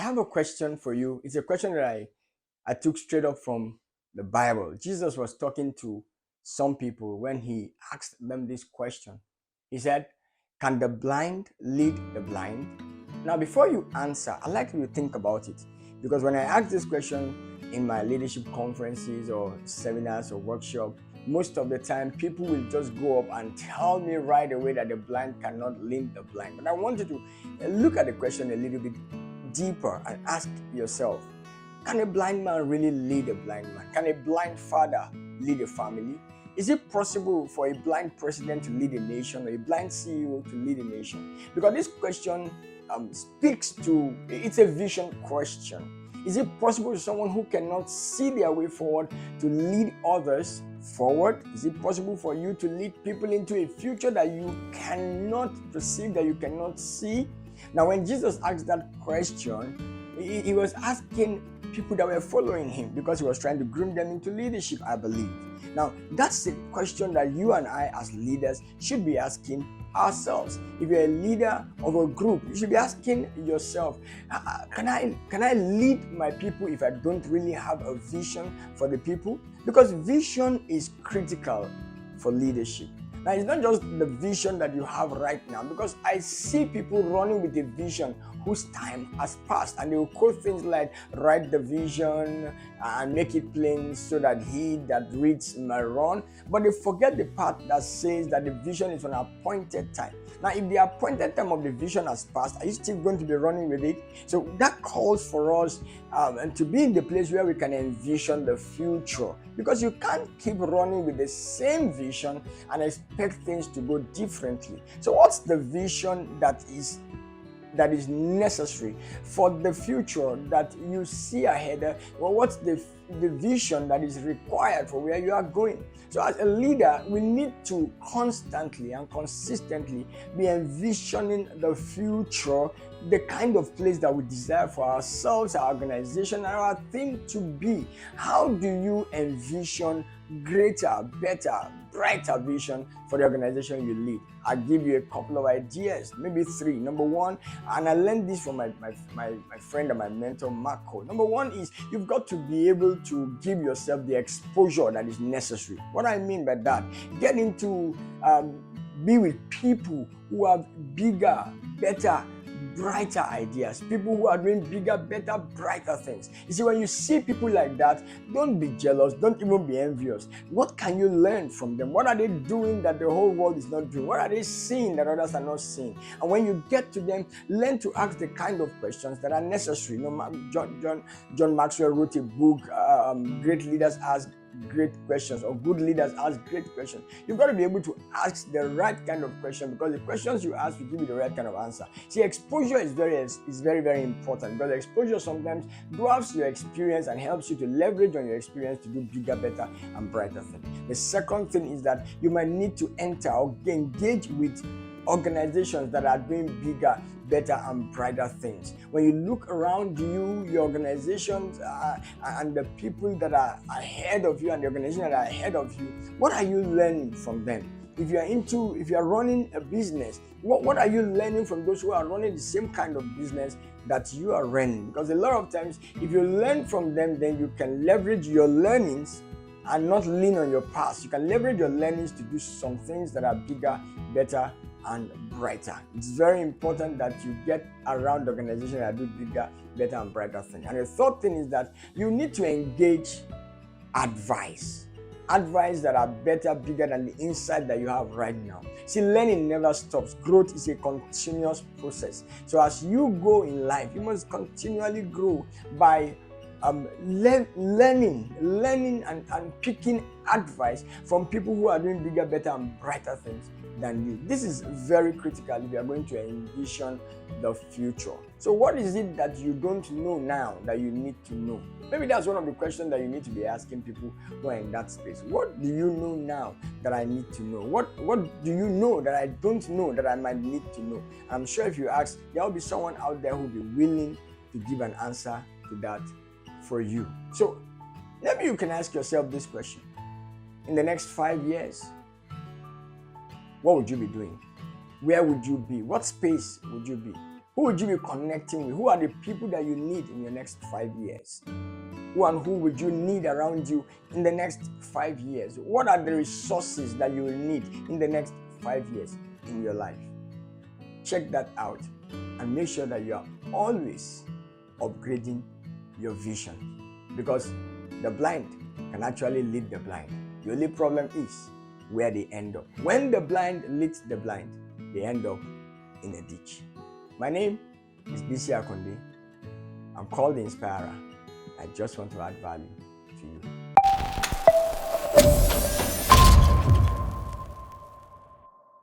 have a question for you. It's a question that I took straight up from the Bible. Jesus was talking to some people when he asked them this question. He said, can the blind lead the blind? Now, before you answer, I'd like you to think about it. Because when I ask this question in my leadership conferences or seminars or workshops, most of the time people will just go up and tell me right away that the blind cannot lead the blind. But I want you to look at the question a little bit deeper and ask yourself, can a blind man really lead a blind man? Can a blind father lead a family? Is it possible for a blind president to lead a nation or a blind CEO to lead a nation? Because this question speaks to, it's a vision question. Is it possible for someone who cannot see their way forward to lead others forward? Is it possible for you to lead people into a future that you cannot perceive, that you cannot see? Now, when Jesus asked that question, he was asking people that were following him because he was trying to groom them into leadership, I believe. Now, that's the question that you and I as leaders should be asking ourselves. If you're a leader of a group, you should be asking yourself, can I lead my people if I don't really have a vision for the people? Because vision is critical for leadership. Now, it's not just the vision that you have right now, because I see people running with a vision whose time has passed, and they will quote things like, write the vision and make it plain so that he that reads may run. But they forget the part that says that the vision is for an appointed time. Now, if the appointed time of the vision has passed, are you still going to be running with it? So that calls for us to be in the place where we can envision the future, because you can't keep running with the same vision and expect things to go differently. So what's the vision that is necessary for the future that you see ahead? Well, what's the vision that is required for where you are going? So as a leader, we need to constantly and consistently be envisioning the future, the kind of place that we desire for ourselves, our organization, and our team to be. How do you envision greater, better, brighter vision for the organization you lead? I'll give you a couple of ideas, maybe three. Number one, and I learned this from my friend and my mentor, Marco. Number one is you've got to be able to give yourself the exposure that is necessary. What I mean by that, get into, be with people who have bigger, better, brighter ideas, people who are doing bigger, better, brighter things. You see, when you see people like that, don't be jealous, don't even be envious. What can you learn from them? What are they doing that the whole world is not doing? What are they seeing that others are not seeing? And when you get to them, learn to ask the kind of questions that are necessary. You know, John Maxwell wrote a book, Great Leaders Ask Great Questions, or Good Leaders Ask Great Questions. You've got to be able to ask the right kind of question, because the questions you ask will give you the right kind of answer. See, exposure is very, very important, because exposure sometimes dwarfs your experience and helps you to leverage on your experience to do bigger, better, and brighter things. The second thing is that you might need to enter or engage with organizations that are doing bigger, better, and brighter things. When you look around you, your organizations and the people that are ahead of you and the organizations that are ahead of you, what are you learning from them? If you are running a business, what are you learning from those who are running the same kind of business that you are running? Because a lot of times, if you learn from them, then you can leverage your learnings and not lean on your past. You can leverage your learnings to do some things that are bigger, better, and brighter. It's very important that you get around organizations that do bigger, better, and brighter things. And the third thing is that you need to engage advice that are better, bigger than the insight that you have right now. See, learning never stops. Growth is a continuous process. So as you go in life, you must continually grow by learning and picking advice from people who are doing bigger, better, and brighter things than you. This is very critical if you are going to envision the future. So what is it that you don't know now that you need to know? Maybe that's one of the questions that you need to be asking people who are in that space. What do you know now that I need to know? What do you know that I don't know that I might need to know? I'm sure if you ask, there will be someone out there who will be willing to give an answer to that for you. So maybe you can ask yourself this question. In the next 5 years, what would you be doing? Where would you be? What space would you be? Who would you be connecting with? Who are the people that you need in your next 5 years? Who and who would you need around you in the next 5 years? What are the resources that you will need in the next 5 years in your life? Check that out and make sure that you are always upgrading your vision, because the blind can actually lead the blind. The only problem is where they end up. When the blind leads the blind, they end up in a ditch. My name is Bisi Akande-The. I'm called the Inspirer. I just want to add value to you.